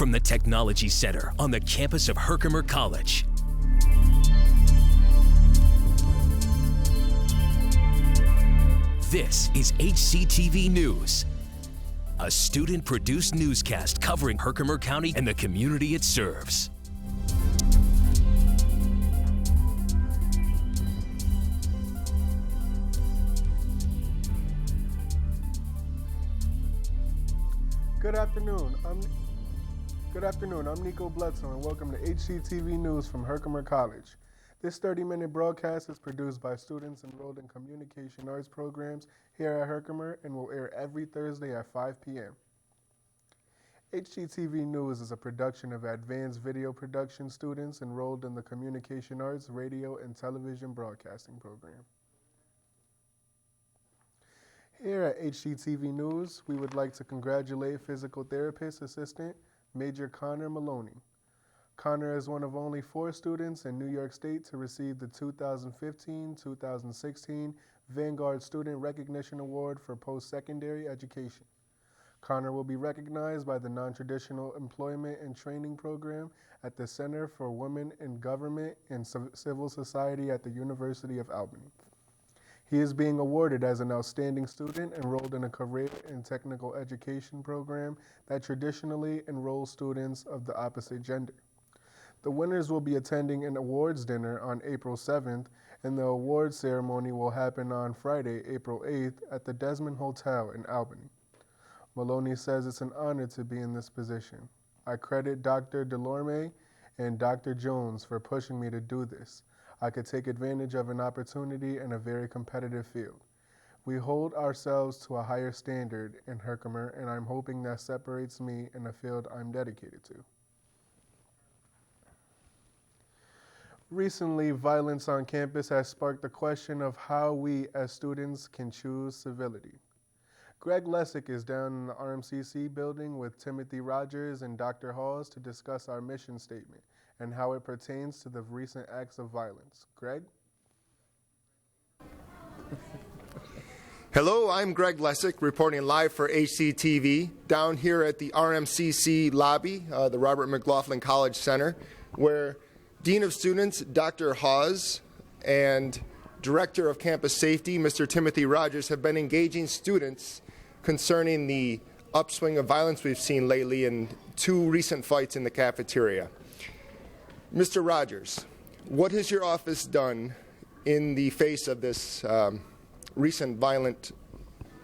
from the Technology Center on the campus of Herkimer College. This is HCTV News, a student-produced newscast covering Herkimer County and the community it serves. Good afternoon. I'm Nico Bledsoe, and welcome to HCTV News from Herkimer College. This 30-minute broadcast is produced by students enrolled in communication arts programs here at Herkimer and will air every Thursday at 5 p.m. HCTV News is a production of advanced video production students enrolled in the communication arts, radio, and television broadcasting program. Here at HCTV News, we would like to congratulate physical therapist assistant Major Connor Maloney. Connor is one of only 4 students in New York State to receive the 2015-2016 Vanguard Student Recognition Award for Post-Secondary Education. Connor will be recognized by the Non-Traditional Employment and Training Program at the Center for Women in Government and Civil Society at the University of Albany. He is being awarded as an outstanding student enrolled in a career and technical education program that traditionally enrolls students of the opposite gender. The winners will be attending an awards dinner on April 7th, and the awards ceremony will happen on Friday, April 8th at the Desmond Hotel in Albany. Maloney says it's an honor to be in this position. I credit Dr. Delorme and Dr. Jones for pushing me to do this. I could take advantage of an opportunity in a very competitive field. We hold ourselves to a higher standard in Herkimer, and I'm hoping that separates me in a field I'm dedicated to. Recently, violence on campus has sparked the question of how we as students can choose civility. Greg Lessick is down in the RMCC building with Timothy Rogers and Dr. Halls to discuss our mission statement and how it pertains to the recent acts of violence. Greg? Hello, I'm Greg Lessick, reporting live for HCTV down here at the RMCC lobby, the Robert McLaughlin College Center, where Dean of Students, Dr. Hawes, and Director of Campus Safety, Mr. Timothy Rogers, have been engaging students concerning the upswing of violence we've seen lately in 2 recent fights in the cafeteria. Mr. Rogers, what has your office done in the face of this recent violent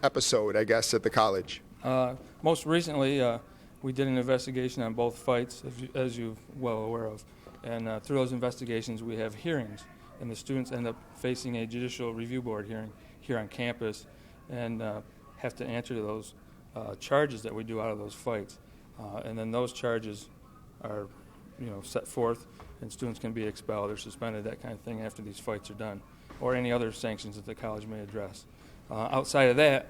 episode, I guess, at the college? Most recently, we did an investigation on both fights, as you're well aware of. And through those investigations, we have hearings, and the students end up facing a judicial review board hearing here on campus and have to answer to those charges that we do out of those fights. And then those charges are set forth, and students can be expelled or suspended, that kind of thing, after these fights are done, or any other sanctions that the college may address. Outside of that,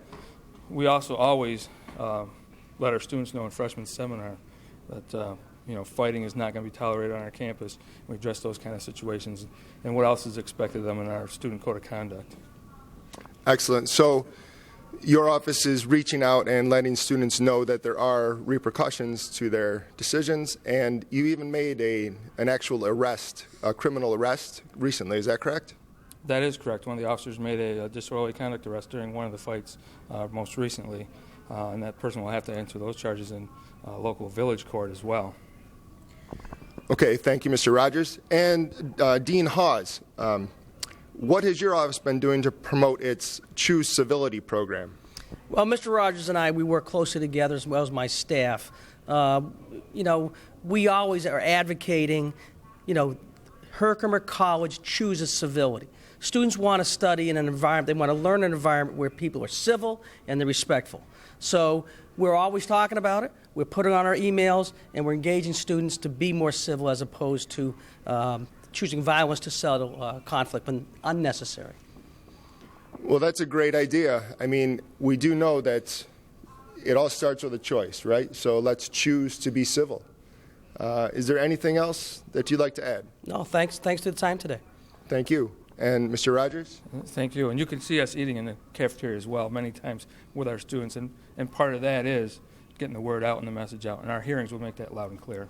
we also always let our students know in freshman seminar that fighting is not going to be tolerated on our campus. We address those kind of situations and what else is expected of them in our student code of conduct. Excellent. So your office is reaching out and letting students know that there are repercussions to their decisions, and you even made an actual arrest, a criminal arrest recently. Is that correct? That is correct. One of the officers made a disorderly conduct arrest during one of the fights most recently, and that person will have to answer those charges in local village court as well. Okay, thank you, Mr. Rogers. And Dean Hawes, what has your office been doing to promote its Choose Civility program? Well, Mr. Rogers and I, we work closely together, as well as my staff. We always are advocating, Herkimer College chooses civility. Students want to study in an environment, they want to learn in an environment where people are civil and they're respectful. So we're always talking about it, we're putting on our emails, and we're engaging students to be more civil as opposed to choosing violence to settle conflict when unnecessary. Well, that's a great idea. I mean, we do know that it all starts with a choice, right? So let's choose to be civil. Is there anything else that you'd like to add? No, thanks for the time today. Thank you. And Mr. Rogers? Thank you. And you can see us eating in the cafeteria as well many times with our students. And part of that is getting the word out and the message out, and our hearings will make that loud and clear.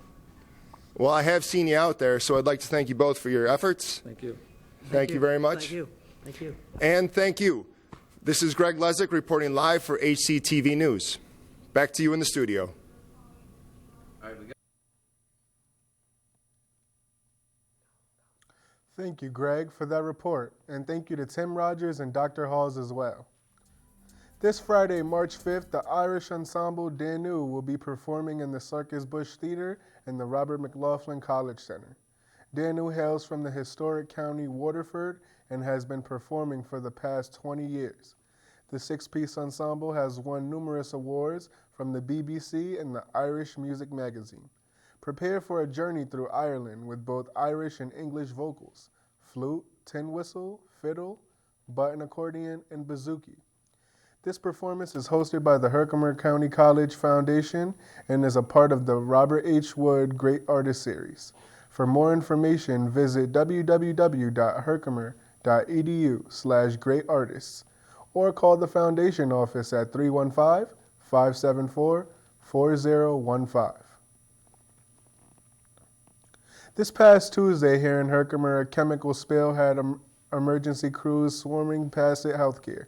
Well, I have seen you out there, so I'd like to thank you both for your efforts. Thank you. Thank you very much. Thank you. Thank you. And thank you. This is Greg Lezick reporting live for HCTV News. Back to you in the studio. Thank you, Greg, for that report, and thank you to Tim Rogers and Dr. Halls as well. This Friday, March 5th, the Irish Ensemble Danu will be performing in the Circus Bush Theater and the Robert McLaughlin College Center. Danu hails from the historic county Waterford and has been performing for the past 20 years. The six-piece ensemble has won numerous awards from the BBC and the Irish Music Magazine. Prepare for a journey through Ireland with both Irish and English vocals, flute, tin whistle, fiddle, button accordion, and bouzouki. This performance is hosted by the Herkimer County College Foundation and is a part of the Robert H. Wood Great Artist Series. For more information, visit www.herkimer.edu/greatartists or call the foundation office at 315-574-4015. This past Tuesday here in Herkimer, a chemical spill had emergency crews swarming past healthcare.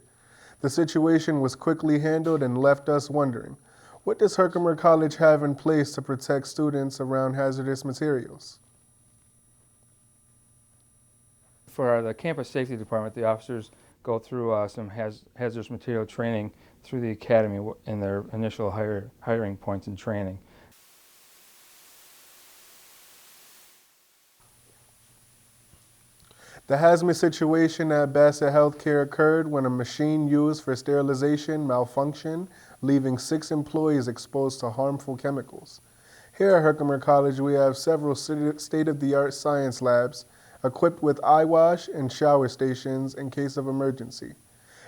The situation was quickly handled and left us wondering, what does Herkimer College have in place to protect students around hazardous materials? For the campus safety department, the officers go through some hazardous material training through the academy in their initial hiring points and training. The hazmat situation at Bassett Healthcare occurred when a machine used for sterilization malfunctioned, leaving 6 employees exposed to harmful chemicals. Here at Herkimer College, we have several state-of-the-art science labs equipped with eye wash and shower stations in case of emergency.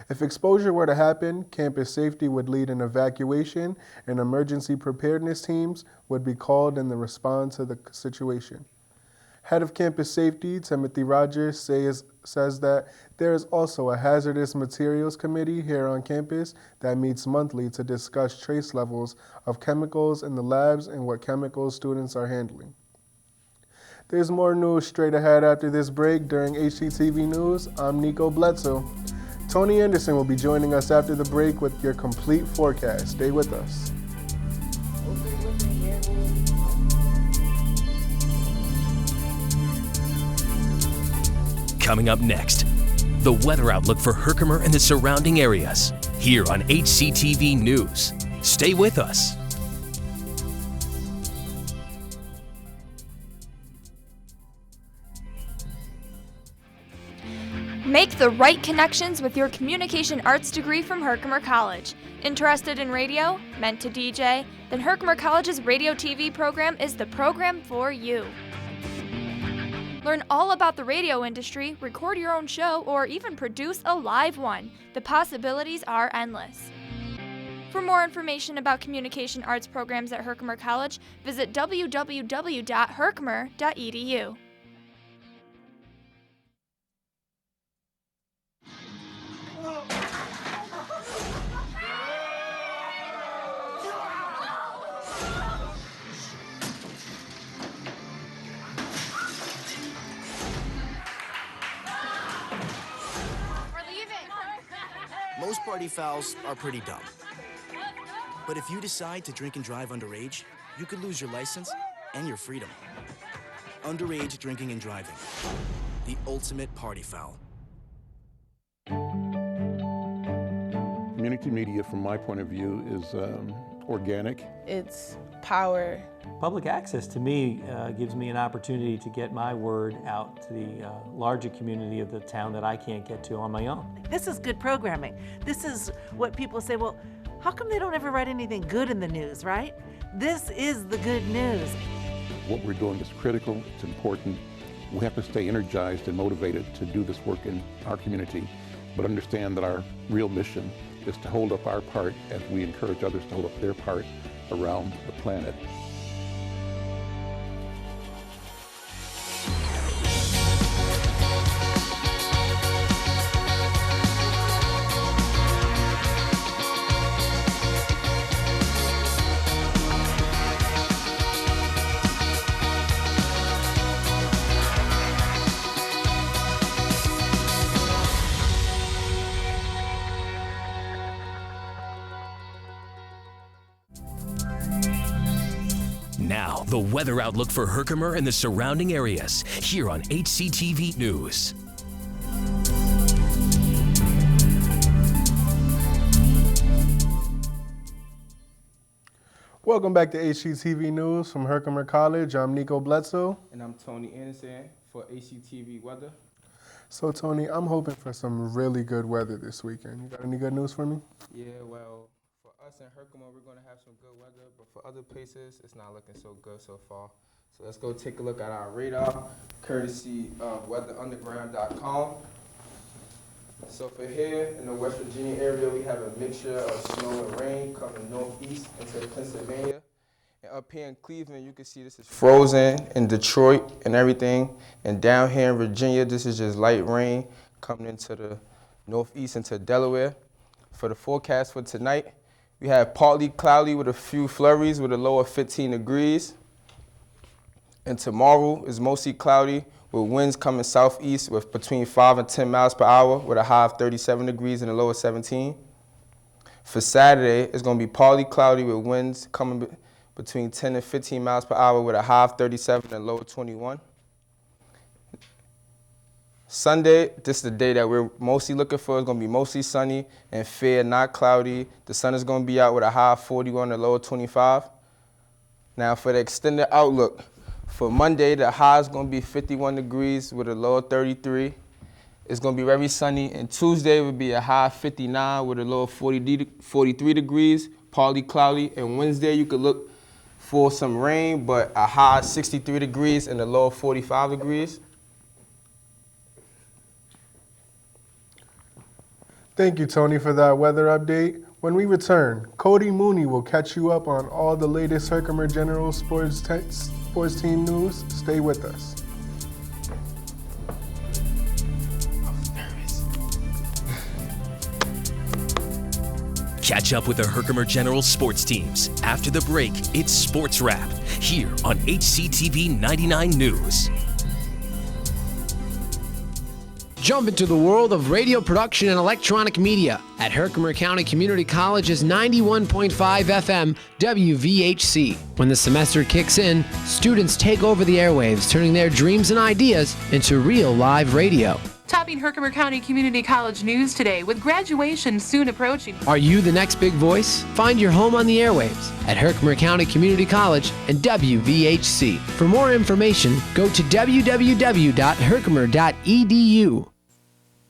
If exposure were to happen, campus safety would lead an evacuation and emergency preparedness teams would be called in the response to the situation. Head of Campus Safety, Timothy Rogers, says that there is also a Hazardous Materials Committee here on campus that meets monthly to discuss trace levels of chemicals in the labs and what chemicals students are handling. There's more news straight ahead after this break. During HCTV News, I'm Nico Bledsoe. Tony Anderson will be joining us after the break with your complete forecast. Stay with us. Coming up next, the weather outlook for Herkimer and the surrounding areas, here on HCTV News. Stay with us. Make the right connections with your communication arts degree from Herkimer College. Interested in radio? Meant to DJ? Then Herkimer College's radio TV program is the program for you. Learn all about the radio industry, record your own show, or even produce a live one. The possibilities are endless. For more information about communication arts programs at Herkimer College, visit www.herkimer.edu. Most party fouls are pretty dumb. But if you decide to drink and drive underage, you could lose your license and your freedom. Underage drinking and driving. The ultimate party foul. Community media, from my point of view, is organic. It's power. Public access, to me, gives me an opportunity to get my word out to the larger community of the town that I can't get to on my own. This is good programming. This is what people say, well, how come they don't ever write anything good in the news, right? This is the good news. What we're doing is critical, it's important. We have to stay energized and motivated to do this work in our community, but understand that our real mission is to hold up our part as we encourage others to hold up their part around the planet. Now, the weather outlook for Herkimer and the surrounding areas, here on HCTV News. Welcome back to HCTV News from Herkimer College. I'm Nico Bledsoe. And I'm Tony Anderson for HCTV Weather. So, Tony, I'm hoping for some really good weather this weekend. You got any good news for me? Yeah, well, for us in Herkimer, we're going to have some good weather, but for other places, it's not looking so good so far. So let's go take a look at our radar, courtesy of weatherunderground.com. So for here in the West Virginia area, we have a mixture of snow and rain coming northeast into Pennsylvania. And up here in Cleveland, you can see this is frozen in Detroit and everything. And down here in Virginia, this is just light rain coming into the northeast into Delaware. For the forecast for tonight, we have partly cloudy with a few flurries with a low of 15 degrees. And tomorrow is mostly cloudy with winds coming southeast with between 5 and 10 miles per hour with a high of 37 degrees and a low of 17. For Saturday, it's going to be partly cloudy with winds coming between 10 and 15 miles per hour with a high of 37 and a low of 21. Sunday, this is the day that we're mostly looking for. It's going to be mostly sunny and fair, not cloudy. The sun is going to be out with a high of 41 and a low of 25. Now for the extended outlook, for Monday, the high is going to be 51 degrees with a low of 33. It's going to be very sunny. And Tuesday will be a high of 59 with a low of 43 degrees, partly cloudy. And Wednesday, you could look for some rain, but a high of 63 degrees and a low of 45 degrees. Thank you, Tony, for that weather update. When we return, Cody Mooney will catch you up on all the latest Herkimer General sports team news. Stay with us. Catch up with the Herkimer General sports teams. After the break, it's Sports Wrap, here on HCTV 99 News. Jump into the world of radio production and electronic media at Herkimer County Community College's 91.5 FM WVHC. When the semester kicks in, students take over the airwaves, turning their dreams and ideas into real live radio. Topping Herkimer County Community College news today with graduation soon approaching. Are you the next big voice? Find your home on the airwaves at Herkimer County Community College and WVHC. For more information, go to www.herkimer.edu.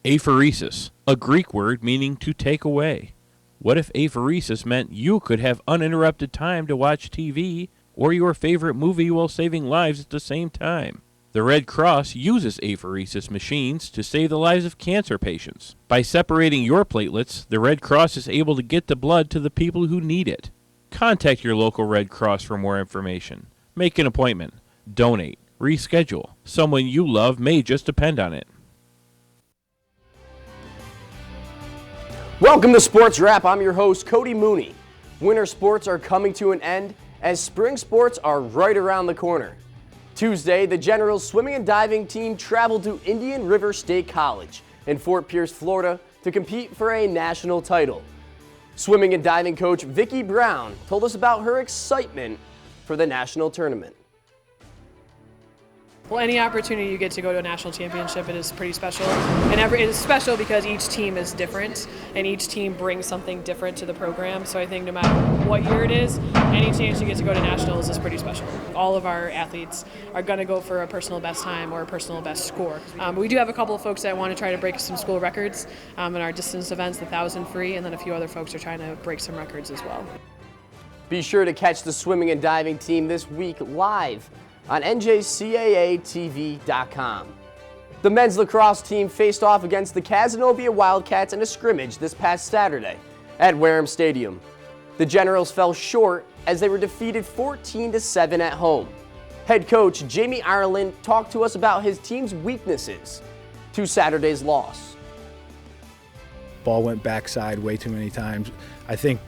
Aphoresis, a Greek word meaning to take away. What if aphoresis meant you could have uninterrupted time to watch TV or your favorite movie while saving lives at the same time? The Red Cross uses aphoresis machines to save the lives of cancer patients. By separating your platelets, the Red Cross is able to get the blood to the people who need it. Contact your local Red Cross for more information. Make an appointment. Donate. Reschedule. Someone you love may just depend on it. Welcome to Sports Wrap. I'm your host, Cody Mooney. Winter sports are coming to an end as spring sports are right around the corner. Tuesday, the Generals swimming and diving team traveled to Indian River State College in Fort Pierce, Florida to compete for a national title. Swimming and diving coach Vicki Brown told us about her excitement for the national tournament. Well, any opportunity you get to go to a national championship, it is pretty special. And it is special because each team is different and each team brings something different to the program. So I think no matter what year it is, any chance you get to go to nationals is pretty special. All of our athletes are going to go for a personal best time or a personal best score. But we do have a couple of folks that want to try to break some school records in our distance events, the 1,000 free, and then a few other folks are trying to break some records as well. Be sure to catch the swimming and diving team this week live on njcaatv.com. The men's lacrosse team faced off against the Cazenovia Wildcats in a scrimmage this past Saturday at Wareham Stadium. The Generals fell short as they were defeated 14-7 at home. Head coach Jamie Ireland talked to us about his team's weaknesses to Saturday's loss. Ball went backside way too many times. I think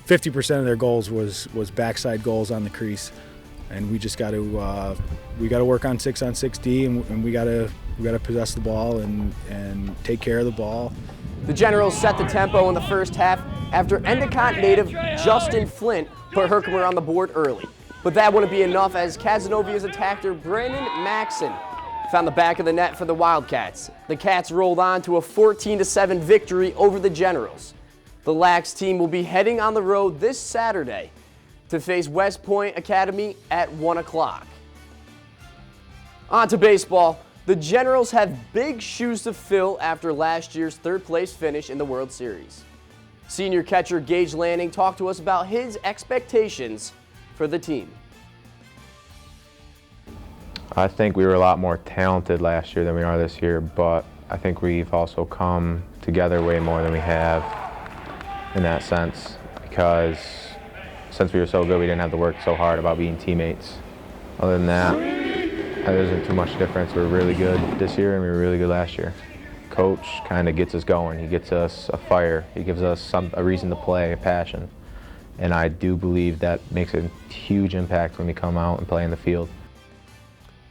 50% of their goals was backside goals on the crease. And we just got to work on 6-on-6 and we got to possess the ball and take care of the ball. The Generals set the tempo in the first half after Endicott native Justin Flint put Herkimer on the board early. But that wouldn't be enough as Casanovia's attacker Brandon Maxson found the back of the net for the Wildcats. The Cats rolled on to a 14-7 victory over the Generals. The Lax team will be heading on the road this Saturday to face West Point Academy at 1 o'clock. On to baseball. The Generals have big shoes to fill after last year's third-place finish in the World Series. Senior catcher Gage Lanning talked to us about his expectations for the team. I think we were a lot more talented last year than we are this year, but I think we've also come together way more than we have in that sense, because since we were so good, we didn't have to work so hard about being teammates. Other than that, there isn't too much difference. We were really good this year and we were really good last year. Coach kind of gets us going. He gets us a fire. He gives us a reason to play, a passion. And I do believe that makes a huge impact when we come out and play in the field.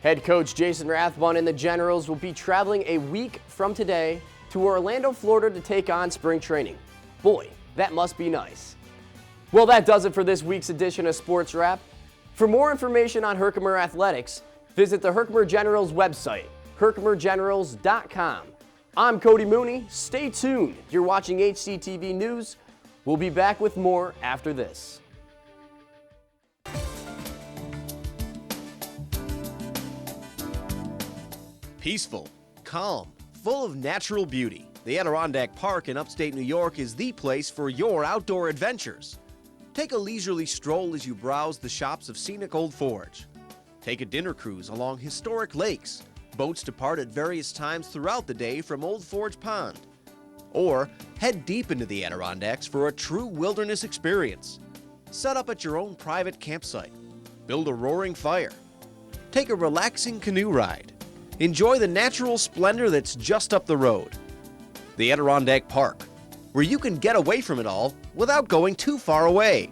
Head coach Jason Rathbun and the Generals will be traveling a week from today to Orlando, Florida to take on spring training. Boy, that must be nice. Well, that does it for this week's edition of Sports Wrap. For more information on Herkimer Athletics, visit the Herkimer Generals website, herkimergenerals.com. I'm Cody Mooney. Stay tuned. You're watching HCTV News. We'll be back with more after this. Peaceful, calm, full of natural beauty. The Adirondack Park in upstate New York is the place for your outdoor adventures. Take a leisurely stroll as you browse the shops of scenic Old Forge. Take a dinner cruise along historic lakes. Boats depart at various times throughout the day from Old Forge Pond. Or head deep into the Adirondacks for a true wilderness experience. Set up at your own private campsite. Build a roaring fire. Take a relaxing canoe ride. Enjoy the natural splendor that's just up the road. The Adirondack Park, where you can get away from it all without going too far away.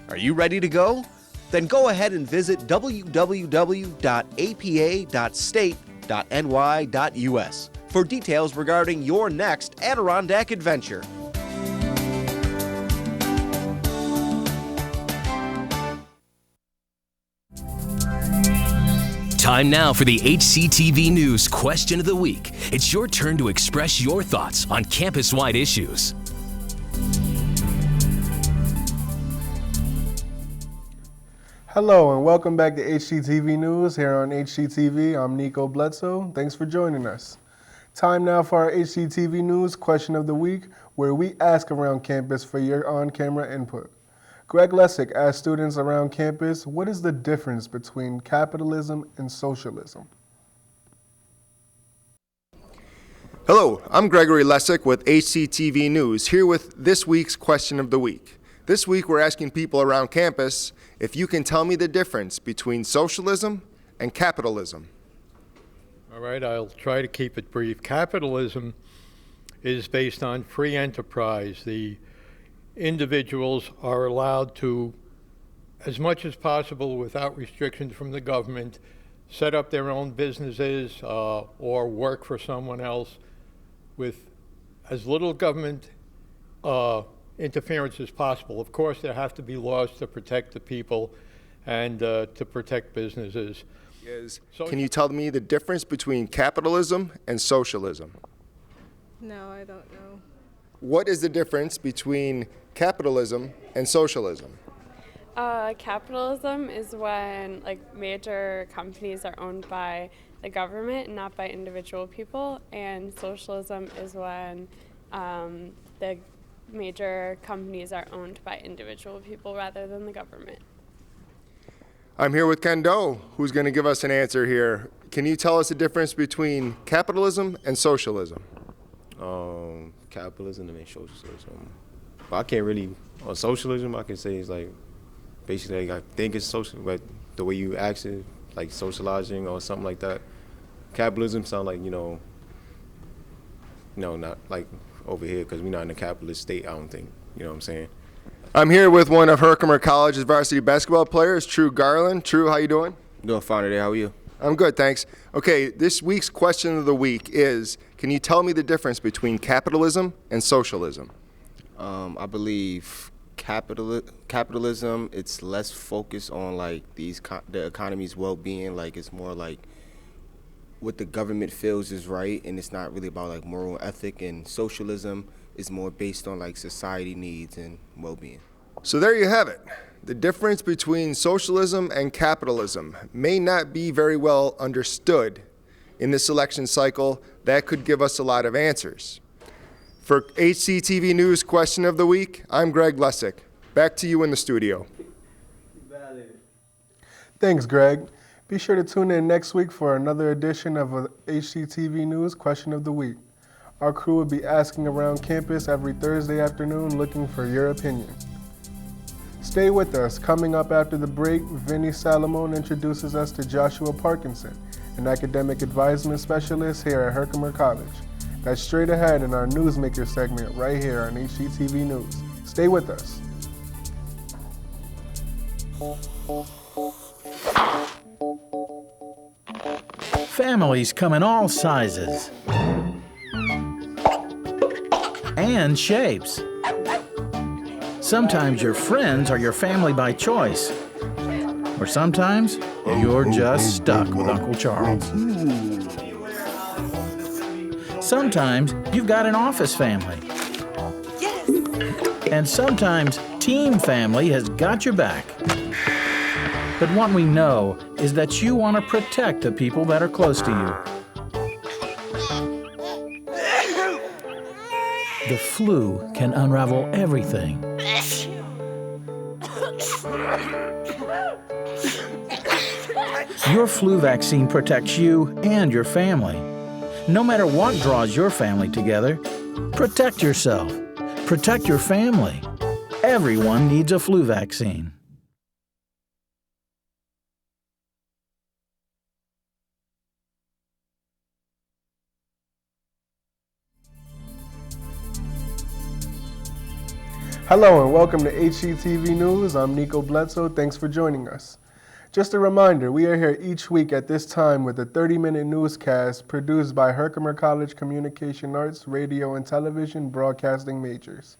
Are you ready to go? Then go ahead and visit www.apa.state.ny.us for details regarding your next Adirondack adventure. Time now for the HCTV News Question of the Week. It's your turn to express your thoughts on campus-wide issues. Hello and welcome back to HCTV News here on HCTV. I'm Nico Bledsoe. Thanks for joining us. Time now for our HCTV News Question of the Week, where we ask around campus for your on-camera input. Greg Lessick asked students around campus, what is the difference between capitalism and socialism? Hello, I'm Gregory Lessick with HCTV News, here with this week's Question of the Week. This week we're asking people around campus if you can tell me the difference between socialism and capitalism. All right, I'll try to keep it brief. Capitalism is based on free enterprise. The individuals are allowed to, as much as possible without restrictions from the government, set up their own businesses or work for someone else with as little government interference as possible. Of course, there have to be laws to protect the people and to protect businesses. Can you tell me the difference between capitalism and socialism? No, I don't know. What is the difference between capitalism and socialism? Capitalism is when major companies are owned by the government and not by individual people, and socialism is when the major companies are owned by individual people rather than the government. I'm here with Ken Doe, who's going to give us an answer here. Can you tell us the difference between capitalism and socialism? Capitalism and socialism. Well, I can't really, on socialism, I can say it's basically I think it's social, but the way you act it, like socializing or something like that. Capitalism sound like, not like over here, because we're not in a capitalist state, I don't think, you know what I'm saying? I'm here with one of Herkimer College's varsity basketball players, True Garland. True, how you doing? Doing fine today, how are you? I'm good, thanks. Okay, this week's question of the week is, can you tell me the difference between capitalism and socialism? I believe capitalism, it's less focused on like the economy's well-being. Like it's more like what the government feels is right, and it's not really about like moral ethic. And socialism is more based on like society needs and well-being. So there you have it. The difference between socialism and capitalism may not be very well understood in this election cycle. That could give us a lot of answers. For HCTV News Question of the Week, I'm Greg Lessick. Back to you in the studio. Thanks, Greg. Be sure to tune in next week for another edition of HCTV News Question of the Week. Our crew will be asking around campus every Thursday afternoon looking for your opinion. Stay with us. Coming up after the break, Vinny Salamone introduces us to Joshua Parkinson, an academic advisement specialist here at Herkimer College. That's straight ahead in our Newsmaker segment right here on HCTV News. Stay with us. Families come in all sizes and shapes. Sometimes your friends are your family by choice, or sometimes you're just stuck with Uncle Charles. Sometimes you've got an office family. Yes. And sometimes Team Family has got your back. But what we know is that you want to protect the people that are close to you. The flu can unravel everything. Your flu vaccine protects you and your family. No matter what draws your family together, protect yourself. Protect your family. Everyone needs a flu vaccine. Hello and welcome to HCTV News. I'm Nico Bledsoe. Thanks for joining us. Just a reminder, we are here each week at this time with a 30-minute newscast produced by Herkimer College Communication Arts, Radio and Television Broadcasting majors.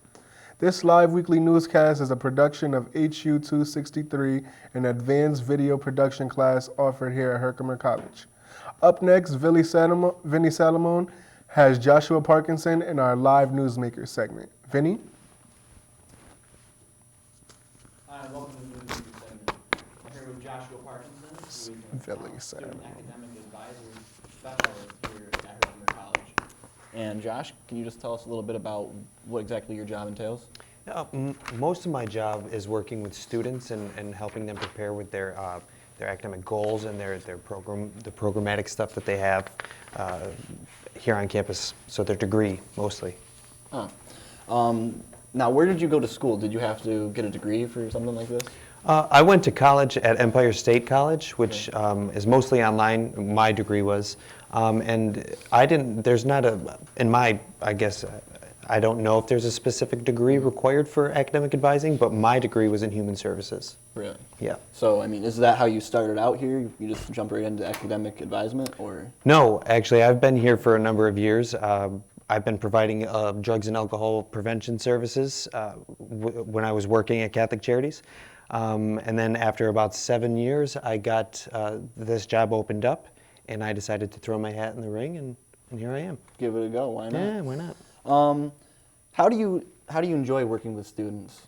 This live weekly newscast is a production of HU 263, an advanced video production class offered here at Herkimer College. Up next, Vinny Salamone has Joshua Parkinson in our live Newsmaker segment. Vinny? Hi, welcome to the Newsmaker segment. I'm here with Joshua Parkinson, who is an academic advisor specialist here at Herkimer College. And Josh, can you just tell us a little bit about what exactly your job entails? Most of my job is working with students and helping them prepare with their academic goals and the programmatic stuff that they have here on campus, so their degree mostly. Huh. Now, where did you go to school? Did you have to get a degree for something like this? I went to college at Empire State College, which is mostly online. My degree was, and I didn't. There's not a in my. I guess I don't know if there's a specific degree required for academic advising, but my degree was in human services. Really? Yeah. So, I mean, is that how you started out here? You just jumped right into academic advisement, or? No, actually, I've been here for a number of years. I've been providing drugs and alcohol prevention services when I was working at Catholic Charities. And then after about 7 years, I got this job opened up, and I decided to throw my hat in the ring, and here I am. Give it a go. Why not? Yeah, why not? How do you enjoy working with students?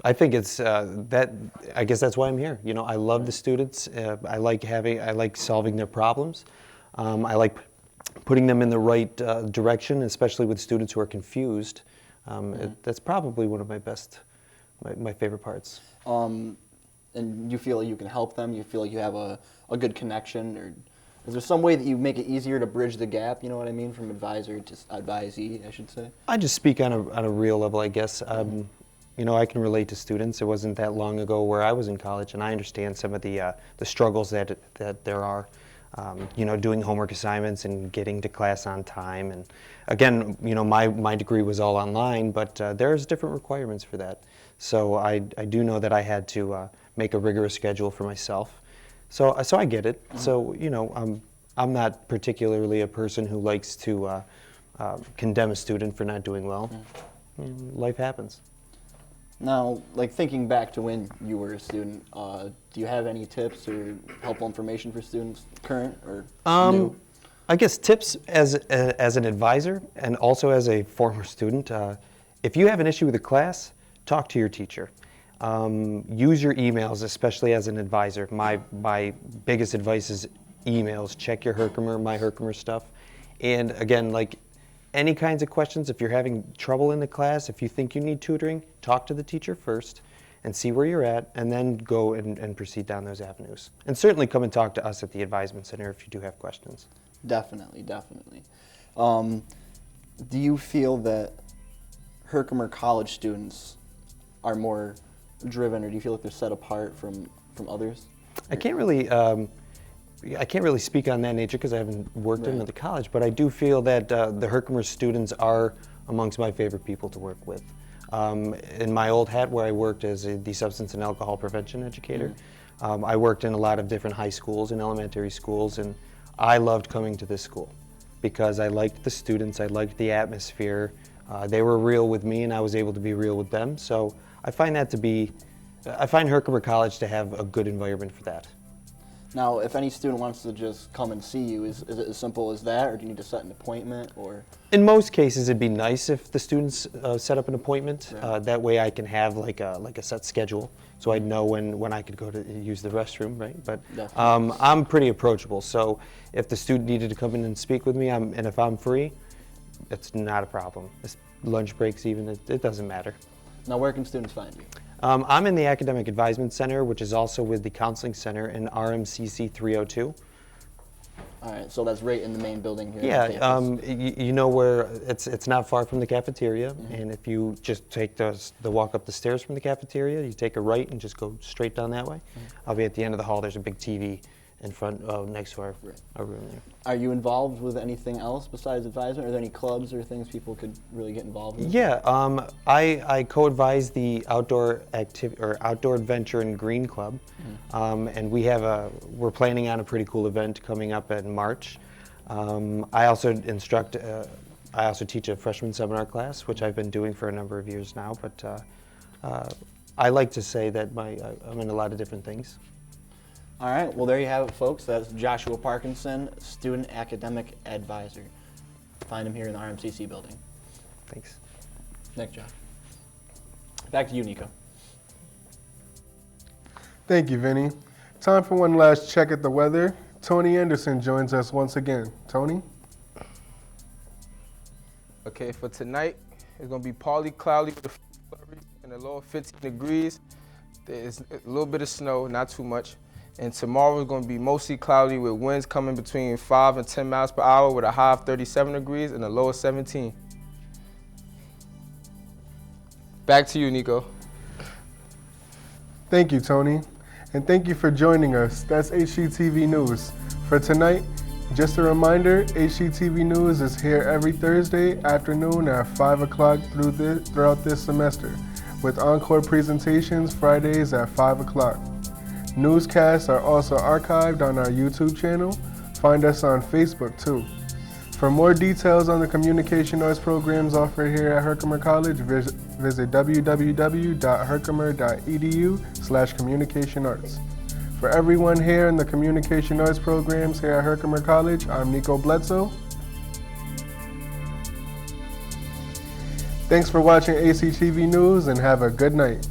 I think it's I guess that's why I'm here. You know, I love the students. I like solving their problems. I like putting them in the right direction, especially with students who are confused. That's probably one of my favorite parts. And you feel like you can help them? You feel like you have a good connection? Or is there some way that you make it easier to bridge the gap, you know what I mean, from advisor to advisee, I should say? I just speak on a real level, I guess. You know, I can relate to students. It wasn't that long ago where I was in college, and I understand some of the struggles that there are. You know, doing homework assignments and getting to class on time. And again, you know, my degree was all online, but there's different requirements for that. So I do know that I had to make a rigorous schedule for myself. So I get it. So, you know, I'm not particularly a person who likes to condemn a student for not doing well. Life happens. Now, like thinking back to when you were a student, do you have any tips or helpful information for students current or new? I guess tips as an advisor and also as a former student, if you have an issue with a class, talk to your teacher. Use your emails, especially as an advisor. My biggest advice is emails. Check your Herkimer, my Herkimer stuff. And again, like any kinds of questions, if you're having trouble in the class, if you think you need tutoring, talk to the teacher first and see where you're at, and then go and proceed down those avenues. And certainly come and talk to us at the Advisement Center if you do have questions. Definitely, definitely. Do you feel that Herkimer College students are more driven, or do you feel like they're set apart from others? I can't really speak on that nature because I haven't worked in the college, but I do feel that the Herkimer students are amongst my favorite people to work with. In my old hat where I worked as the substance and alcohol prevention educator, I worked in a lot of different high schools and elementary schools, and I loved coming to this school because I liked the students, I liked the atmosphere. They were real with me and I was able to be real with them. So I find Herkimer College to have a good environment for that. Now, if any student wants to just come and see you, is it as simple as that, or do you need to set an appointment? Or in most cases, it'd be nice if the students set up an appointment. That way, I can have like a set schedule, so I'd know when I could go to use the restroom, right? But I'm pretty approachable, so if the student needed to come in and speak with me, and if I'm free, it's not a problem. It's lunch breaks, even it doesn't matter. Now, where can students find you? I'm in the Academic Advisement Center, which is also with the Counseling Center in RMCC 302. All right, so that's right in the main building here. Yeah, you know where it's not far from the cafeteria, and if you just take the walk up the stairs from the cafeteria, you take a right and just go straight down that way. I'll be at the end of the hall. There's a big TV in front, next to our room there. Are you involved with anything else besides advisement? Are there any clubs or things people could really get involved in? Yeah, I co-advise the Outdoor Adventure and Green Club, and we're planning on a pretty cool event coming up in March. I also teach a freshman seminar class, which I've been doing for a number of years now. But I like to say that I'm in a lot of different things. All right, well, there you have it, folks. That's Joshua Parkinson, Student Academic Advisor. Find him here in the RMCC building. Thanks. Thanks, Josh. Back to you, Nico. Thank you, Vinny. Time for one last check at the weather. Tony Anderson joins us once again. Tony? Okay, for tonight, it's going to be partly cloudy with a flurry and a low of 15 degrees. There's a little bit of snow, not too much. And tomorrow is going to be mostly cloudy with winds coming between 5 and 10 miles per hour with a high of 37 degrees and a low of 17. Back to you, Nico. Thank you, Tony. And thank you for joining us. That's HCTV News. For tonight, just a reminder, HCTV News is here every Thursday afternoon at 5 o'clock throughout this semester, with encore presentations Fridays at 5 o'clock. Newscasts are also archived on our YouTube channel. Find us on Facebook too. For more details on the communication arts programs offered here at Herkimer College, visit www.herkimer.edu/communicationarts. For everyone here in the communication arts programs here at Herkimer College, I'm Nico Bledsoe. Thanks for watching HCTV News and have a good night.